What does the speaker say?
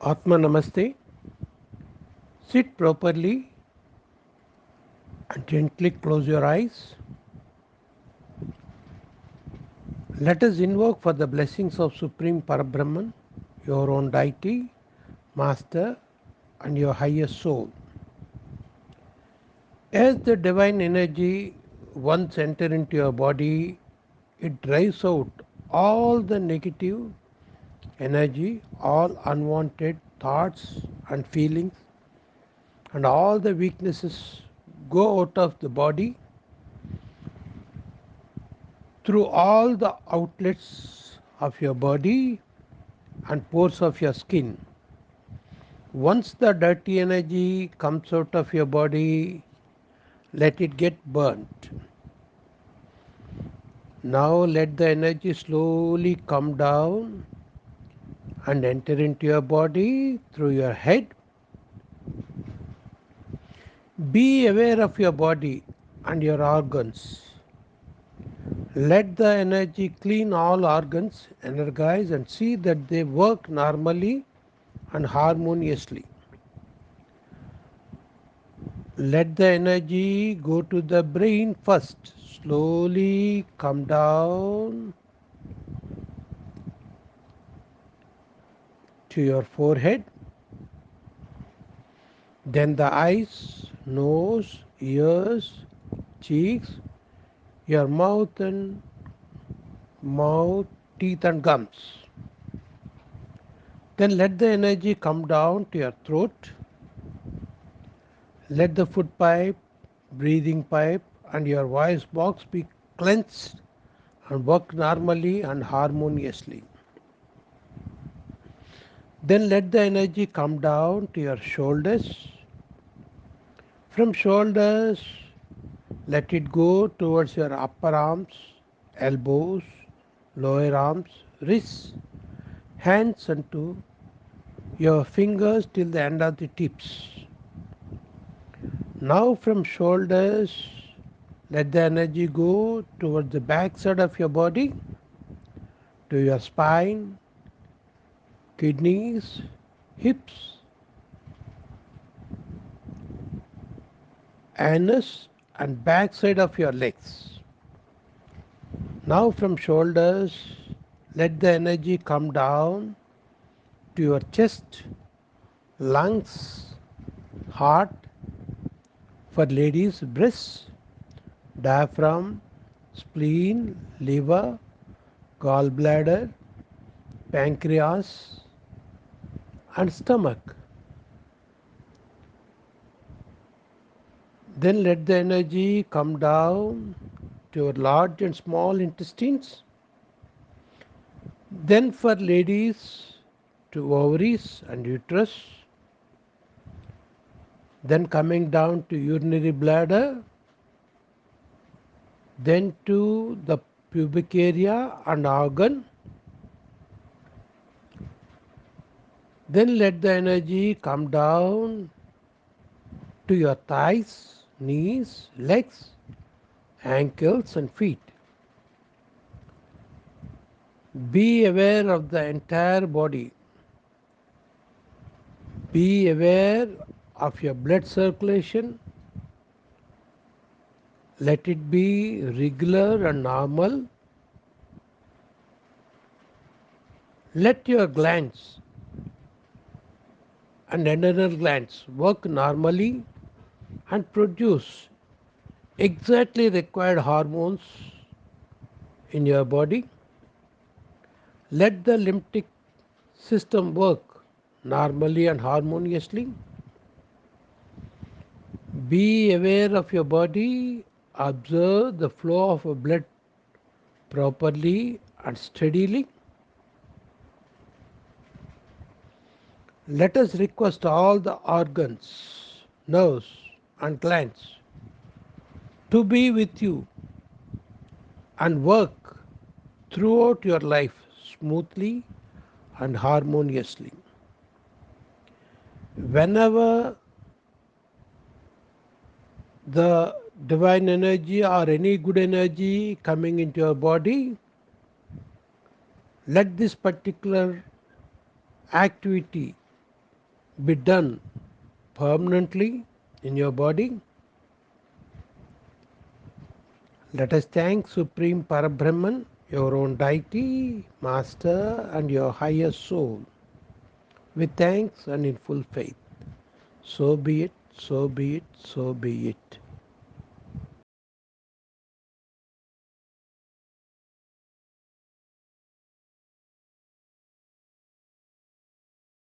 Atma Namaste. Sit properly and gently close your eyes. Let us invoke for the blessings of Supreme Parabrahman, your own deity, Master, and your highest soul. As the divine energy once enters into your body, it drives out all the negative energy, all unwanted thoughts and feelings, and all the weaknesses go out of the body through all the outlets of your body and pores of your skin. Once the dirty energy comes out of your body, let it get burnt. Now let the energy slowly come down and enter into your body through your head. Be aware of your body and your organs. Let the energy clean all organs, energize, and see that they work normally and harmoniously. Let the energy go to the brain first. Slowly come down to your forehead, then the eyes, nose, ears, cheeks, your mouth, teeth and gums. Then let the energy come down to your throat. Let the food pipe, breathing pipe and your voice box be cleansed and work normally and harmoniously. Then let the energy come down to your shoulders. From shoulders, let it go towards your upper arms, elbows, lower arms, wrists, hands and to your fingers till the end of the tips. Now from shoulders, let the energy go towards the back side of your body, to your spine, kidneys, hips, anus and back side of your legs. Now from shoulders, let the energy come down to your chest, lungs, heart, for ladies, breasts, diaphragm, spleen, liver, gallbladder, pancreas, and stomach. Then let the energy come down to your large and small intestines. Then for ladies, to ovaries and uterus. Then coming down to urinary bladder. Then to the pubic area and organ. Then let the energy come down to your thighs, knees, legs, ankles and feet. Be aware of the entire body. Be aware of your blood circulation. Let it be regular and normal. Let your glands and adrenal glands work normally and produce exactly required hormones in your body. Let the lymphatic system work normally and harmoniously. Be aware of your body. Observe the flow of blood properly and steadily. Let us request all the organs, nerves and glands to be with you and work throughout your life smoothly and harmoniously. Whenever the divine energy or any good energy coming into your body, let this particular activity be done permanently in your body. Let us thank Supreme Parabrahman, your own deity, Master, and your higher soul, with thanks and in full faith. So be it, so be it, so be it.